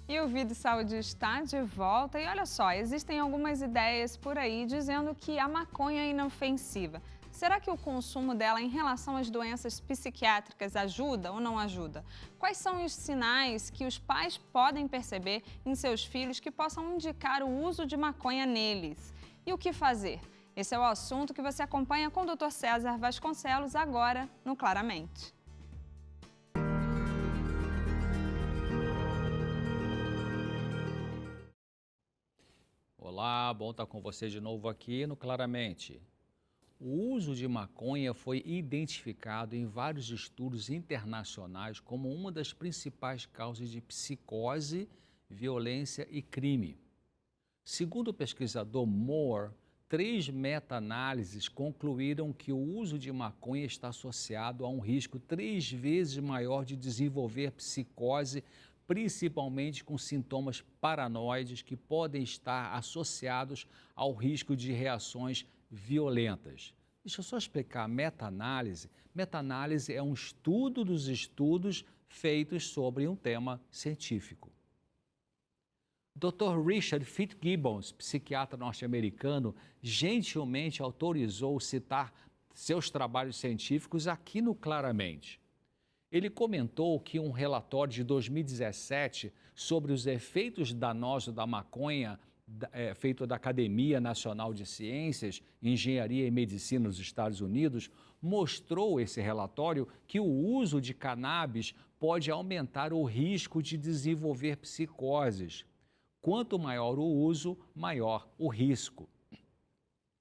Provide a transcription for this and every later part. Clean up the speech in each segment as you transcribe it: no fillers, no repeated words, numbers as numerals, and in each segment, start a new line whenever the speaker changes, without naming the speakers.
E o Vida e Saúde está de volta. E olha só, existem algumas ideias por aí dizendo que a maconha é inofensiva. Será que o consumo dela em relação às doenças psiquiátricas ajuda ou não ajuda? Quais são os sinais que os pais podem perceber em seus filhos que possam indicar o uso de maconha neles? E o que fazer? Esse é o assunto que você acompanha com o Dr. César Vasconcelos agora no Claramente.
Olá, bom estar com você de novo aqui no Claramente. O uso de maconha foi identificado em vários estudos internacionais como uma das principais causas de psicose, violência e crime. Segundo o pesquisador Moore, 3 meta-análises concluíram que o uso de maconha está associado a um risco 3 vezes maior de desenvolver psicose, principalmente com sintomas paranoides que podem estar associados ao risco de reações violentas. Deixa eu só explicar a meta-análise. Meta-análise é um estudo dos estudos feitos sobre um tema científico. Dr. Richard Fitzgibbons, psiquiatra norte-americano, gentilmente autorizou citar seus trabalhos científicos aqui no Claramente. Ele comentou que um relatório de 2017 sobre os efeitos danosos da maconha, feito da Academia Nacional de Ciências, Engenharia e Medicina dos Estados Unidos, mostrou esse relatório que o uso de cannabis pode aumentar o risco de desenvolver psicoses. Quanto maior o uso, maior o risco.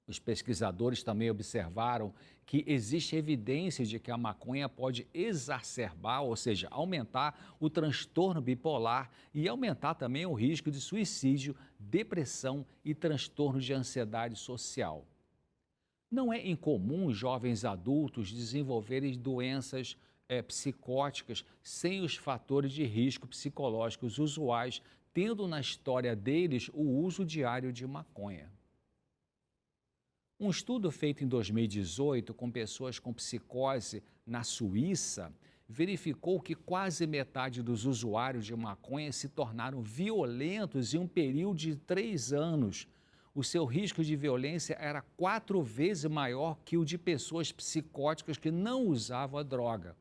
Os pesquisadores também observaram que existe evidência de que a maconha pode exacerbar, ou seja, aumentar o transtorno bipolar e aumentar também o risco de suicídio, depressão e transtorno de ansiedade social. Não é incomum jovens adultos desenvolverem doenças psicóticas sem os fatores de risco psicológicos usuais, tendo na história deles o uso diário de maconha. Um estudo feito em 2018 com pessoas com psicose na Suíça verificou que quase metade dos usuários de maconha se tornaram violentos em um período de 3 anos. O seu risco de violência era 4 vezes maior que o de pessoas psicóticas que não usavam a droga.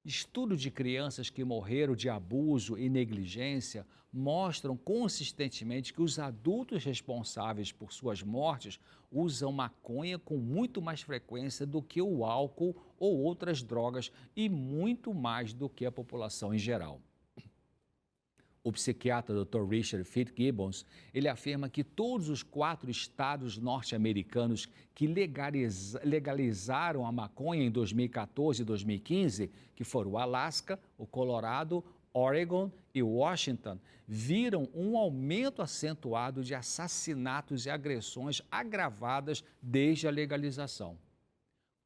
Estudos de crianças que morreram de abuso e negligência mostram consistentemente que os adultos responsáveis por suas mortes usam maconha com muito mais frequência do que o álcool ou outras drogas e muito mais do que a população em geral. O psiquiatra Dr. Richard Fitzgibbons, ele afirma que todos os 4 estados norte-americanos que legalizaram a maconha em 2014 e 2015, que foram o Alasca, o Colorado, Oregon e Washington, viram um aumento acentuado de assassinatos e agressões agravadas desde a legalização.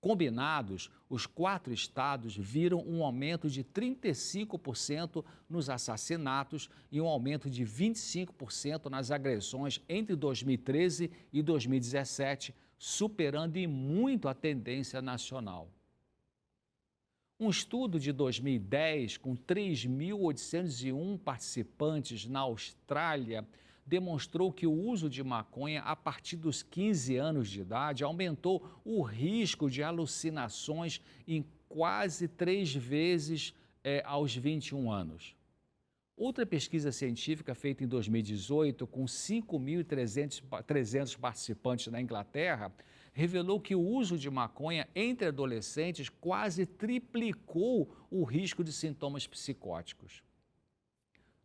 Combinados, os 4 estados viram um aumento de 35% nos assassinatos e um aumento de 25% nas agressões entre 2013 e 2017, superando em muito a tendência nacional. Um estudo de 2010, com 3.801 participantes na Austrália, demonstrou que o uso de maconha a partir dos 15 anos de idade aumentou o risco de alucinações em quase 3 vezes aos 21 anos. Outra pesquisa científica feita em 2018, com 5.300 participantes na Inglaterra, revelou que o uso de maconha entre adolescentes quase triplicou o risco de sintomas psicóticos.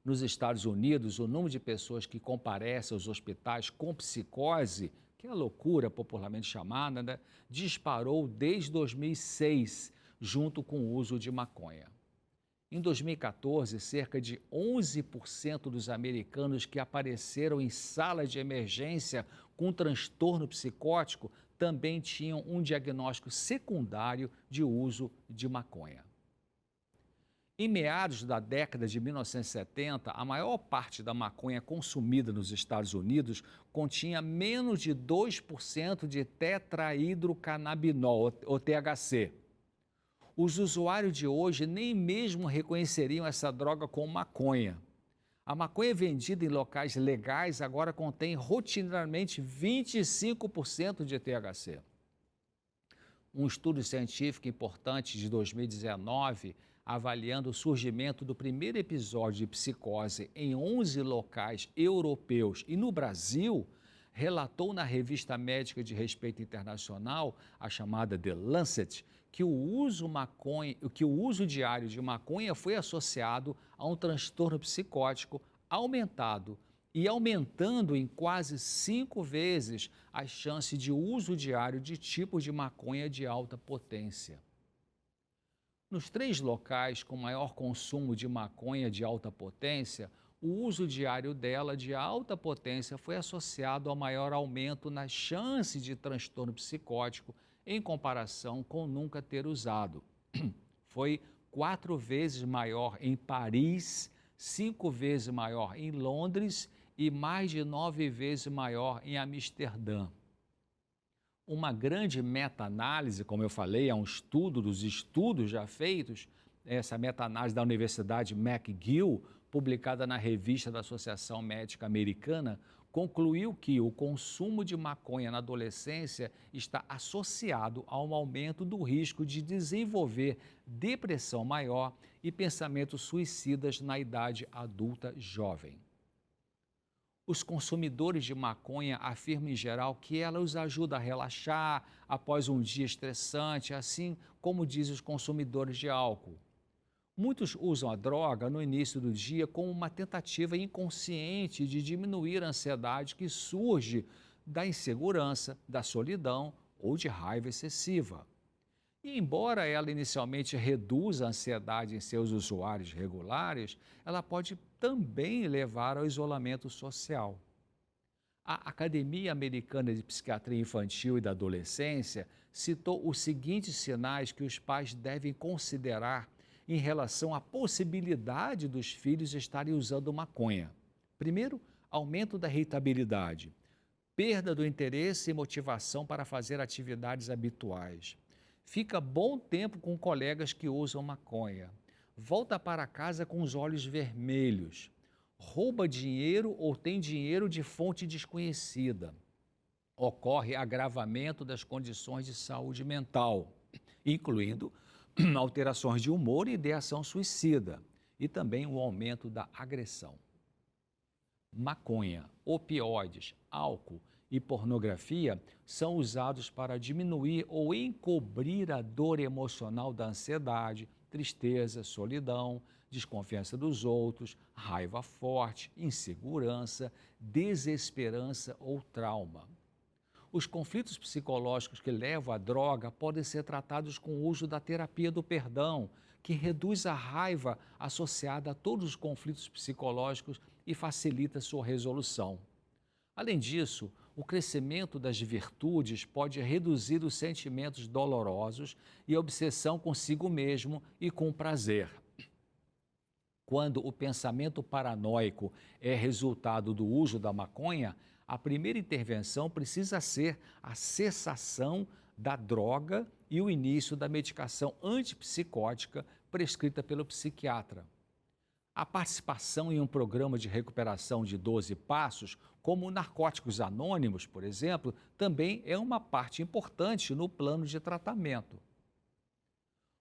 Nos Estados Unidos, o número de pessoas que comparecem aos hospitais com psicose, que é a loucura popularmente chamada, né, disparou desde 2006, junto com o uso de maconha. Em 2014, cerca de 11% dos americanos que apareceram em sala de emergência com transtorno psicótico também tinham um diagnóstico secundário de uso de maconha. Em meados da década de 1970, a maior parte da maconha consumida nos Estados Unidos continha menos de 2% de tetrahidrocannabinol, ou THC. Os usuários de hoje nem mesmo reconheceriam essa droga como maconha. A maconha vendida em locais legais agora contém rotineiramente 25% de THC. Um estudo científico importante de 2019, avaliando o surgimento do primeiro episódio de psicose em 11 locais europeus e no Brasil, relatou na revista médica de respeito internacional, a chamada The Lancet, que o uso diário de maconha foi associado a um transtorno psicótico aumentando em quase 5 vezes as chances de uso diário de tipos de maconha de alta potência. Nos 3 locais com maior consumo de maconha de alta potência, o uso diário dela de alta potência foi associado ao maior aumento nas chances de transtorno psicótico em comparação com nunca ter usado. Foi 4 vezes maior em Paris, 5 vezes maior em Londres e mais de 9 vezes maior em Amsterdã. Uma grande meta-análise, como eu falei, é um estudo dos estudos já feitos, essa meta-análise da Universidade McGill, publicada na revista da Associação Médica Americana, concluiu que o consumo de maconha na adolescência está associado a um aumento do risco de desenvolver depressão maior e pensamentos suicidas na idade adulta jovem. Os consumidores de maconha afirmam em geral que ela os ajuda a relaxar após um dia estressante, assim como dizem os consumidores de álcool. Muitos usam a droga no início do dia como uma tentativa inconsciente de diminuir a ansiedade que surge da insegurança, da solidão ou de raiva excessiva. E embora ela inicialmente reduza a ansiedade em seus usuários regulares, ela pode também levar ao isolamento social. A Academia Americana de Psiquiatria Infantil e da Adolescência citou os seguintes sinais que os pais devem considerar em relação à possibilidade dos filhos estarem usando maconha. Primeiro, aumento da irritabilidade, perda do interesse e motivação para fazer atividades habituais. Fica bom tempo com colegas que usam maconha. Volta para casa com os olhos vermelhos. Rouba dinheiro ou tem dinheiro de fonte desconhecida. Ocorre agravamento das condições de saúde mental, incluindo alterações de humor e ideação suicida, e também o aumento da agressão. Maconha, opioides, álcool e pornografia são usados para diminuir ou encobrir a dor emocional da ansiedade, tristeza, solidão, desconfiança dos outros, raiva forte, insegurança, desesperança ou trauma. Os conflitos psicológicos que levam à droga podem ser tratados com o uso da terapia do perdão, que reduz a raiva associada a todos os conflitos psicológicos e facilita sua resolução. Além disso, o crescimento das virtudes pode reduzir os sentimentos dolorosos e a obsessão consigo mesmo e com o prazer. Quando o pensamento paranoico é resultado do uso da maconha, a primeira intervenção precisa ser a cessação da droga e o início da medicação antipsicótica prescrita pelo psiquiatra. A participação em um programa de recuperação de 12 passos, como Narcóticos Anônimos, por exemplo, também é uma parte importante no plano de tratamento.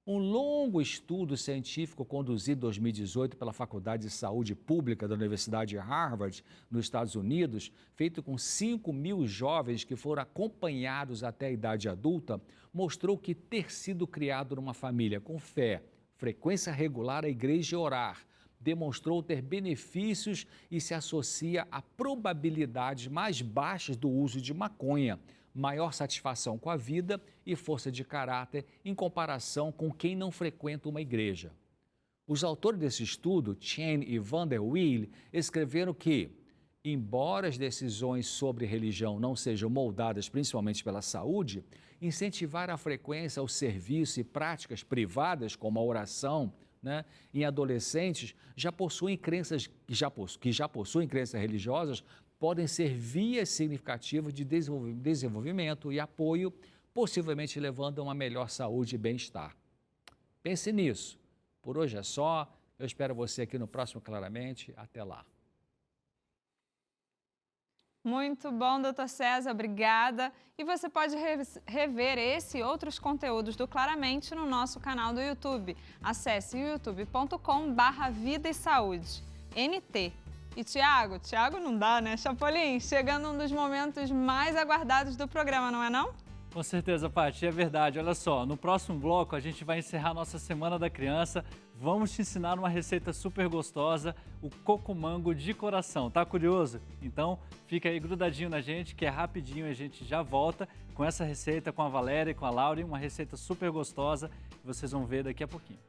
Um longo estudo científico conduzido em 2018 pela Faculdade de Saúde Pública da Universidade de Harvard, nos Estados Unidos, feito com 5.000 jovens que foram acompanhados até a idade adulta, mostrou que ter sido criado numa família com fé, frequência regular à igreja e orar, demonstrou ter benefícios e se associa a probabilidades mais baixas do uso de maconha, maior satisfação com a vida e força de caráter em comparação com quem não frequenta uma igreja. Os autores desse estudo, Chen e Van der Wiel, escreveram que, embora as decisões sobre religião não sejam moldadas principalmente pela saúde, incentivar a frequência ao serviço e práticas privadas, como a oração, em adolescentes que já possuem crenças religiosas, podem ser vias significativas de desenvolvimento e apoio, possivelmente levando a uma melhor saúde e bem-estar. Pense nisso. Por hoje é só. Eu espero você aqui no próximo Claramente. Até lá.
Muito bom, doutor César, obrigada. E você pode rever esse e outros conteúdos do Claramente no nosso canal do YouTube. Acesse youtube.com/Vida e Saúde, NT. E Tiago não dá, né? Chapolin, chegando um dos momentos mais aguardados do programa, não é não?
Com certeza, Paty, é verdade. Olha só, no próximo bloco a gente vai encerrar nossa Semana da Criança. Vamos te ensinar uma receita super gostosa, o coco-mango de coração. Tá curioso? Então fica aí grudadinho na gente, que é rapidinho, a gente já volta com essa receita com a Valéria e com a Laura, uma receita super gostosa que vocês vão ver daqui a pouquinho.